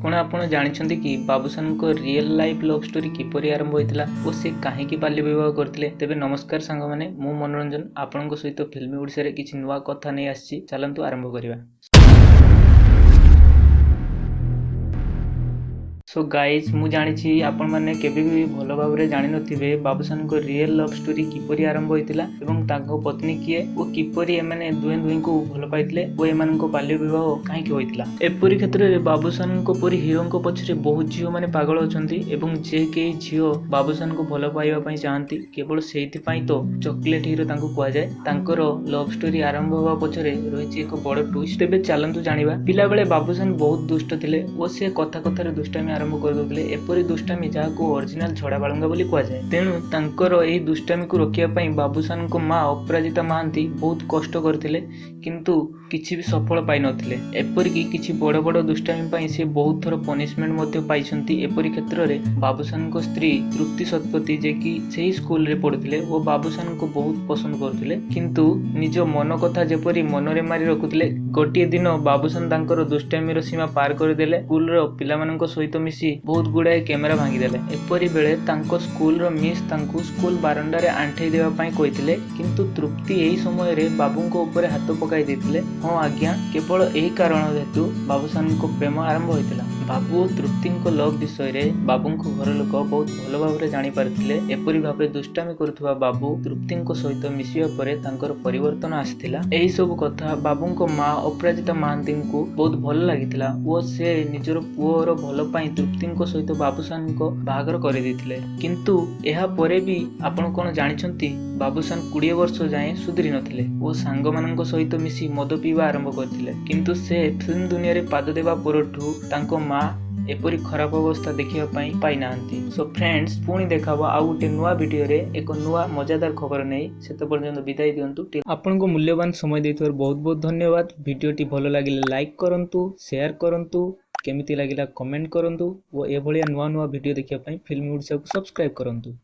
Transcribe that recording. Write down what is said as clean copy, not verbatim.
कौन आपण जानिछन्ति कि बाबूशान को रियल लाइफ लव स्टोरी किपरि आरंभ होइतिला ओ से काहेकि बाल्य विवाह करथिले। तेबे नमस्कार सांग माने मु मनोरंजन आपनको सहित फिल्मी ओडिसा रे किछि नुवा कथा नै आछि। चलंतु आरंभ करिवा। सो गाइज मु जानिछि आपण माने केबे भी भलो भाबरे जानि नथिबे बाबूशान को रियल लव स्टोरी किपरि आरंभ होइतिला एवं तांको पत्नी किए ओ किपरि एमाने दुई को भलो पाइतिले ओ एमान को बाल्य विवाह काहे कि होइतिला। एपरि क्षेत्र रे बाबूशान को परि हीरो को पछरे बहुत झियो माने पागल अछंती एवं जे के झियो बाबूशान को भलो पाइबा पई चाहंती केवल सेहिति पई तो चॉकलेट हीरो तांको कुआ जाय। तांकर लव स्टोरी आरंभ होवा पछरे रहिछि एक बड़ ट्विस्ट। तेबे चलंतु जानिबा। पिला बेले बाबूशान बहुत दुष्ट थिले ओ से कथा कथा रे दुष्टामी आरंभ कर दोले एपरि दुष्टामी जाको ओरिजिनल झड़ा बालंगा बोली कुआ जाय। तेनु तांकर एही दुष्टामी को रोकिया पई बाबूशान को मां अपराजिता महांती बहुत कष्ट करथिले किंतु किछि भी सफल पाइ नथिले। एपरि कि किछि बड़ बड़ दुष्टामी पई से बहुत थर पनिशमेंट मध्ये पाइछंती। एपरि क्षेत्र रे बाबूशान को स्त्री तृप्ति शतपथी जे कि सेही स्कूल रे पढुथिले ओ बाबूशान को बहुत पसंद करथिले किंतु निज मन कथा जेपरि मनरे मारी रखुथिले। गोटिए दिन बाबूशान तांकर दुष्टामी रो सीमा पार कर देले। स्कूल रो पिला मानक सहित मिसी बहुत गुड़ाए कैमेरा भांगी देले। एपरि बेले तांको स्कूल रो मिस तांको स्कूल बारंडा रे आंठे देवा पई कहिथिले किंतु तृप्ति एही समय रे बाबूंको ऊपर हाथ पकाई देथिले। हां आज्ञा केवल एही कारण हेतु बाबूशान को प्रेम आरंभ होइतिला। बाबू और तृप्ति को लव विषय रे बाबूंको घर लोक बहुत भलो भाबरे जानि पारथिले। एपरि भाबरे दुष्टामी करुथुवा बाबू तृप्ति को सहित मिसिया परे तांकर परिवर्तन आस्थिला। एही सब कथा बाबूंको मां अपराजिता महांती को बहुत भलो लागितिला ओ से निजर पुओर भलो पई तृप्ति को सहित बाबूशान को बाहागर कर देथिले। किंतु एहा परे भी आपण कोन जानिछंती बाबूशान 20 वर्ष जाए सुधरी नथिले ओ सांग मानक सहित मिसी मद पीवा आरंभ करथिले किंतु से फिल्म दुनिया रे पाद देबा परठू तांको मां एपरी खराब अवस्था देखिया पाई नांती। सो फ्रेंड्स पुणी देखाबो आ गोटे नुआ वीडियो रे एक नुआ मजादार खबर नै सेते पर्यंत विदाई दियंतु। आपन को मूल्यवान समय देथिबार बहुत बहुत धन्यवाद। वीडियोटी भलो लागिले लाइक करंतु, शेयर करंतु, केमिति लागिला कमेंट करंतु ओ ए भलिया नुआ नुआ वीडियो देखिया पई फिल्मी ओडिसा को सब्सक्राइब करंतु।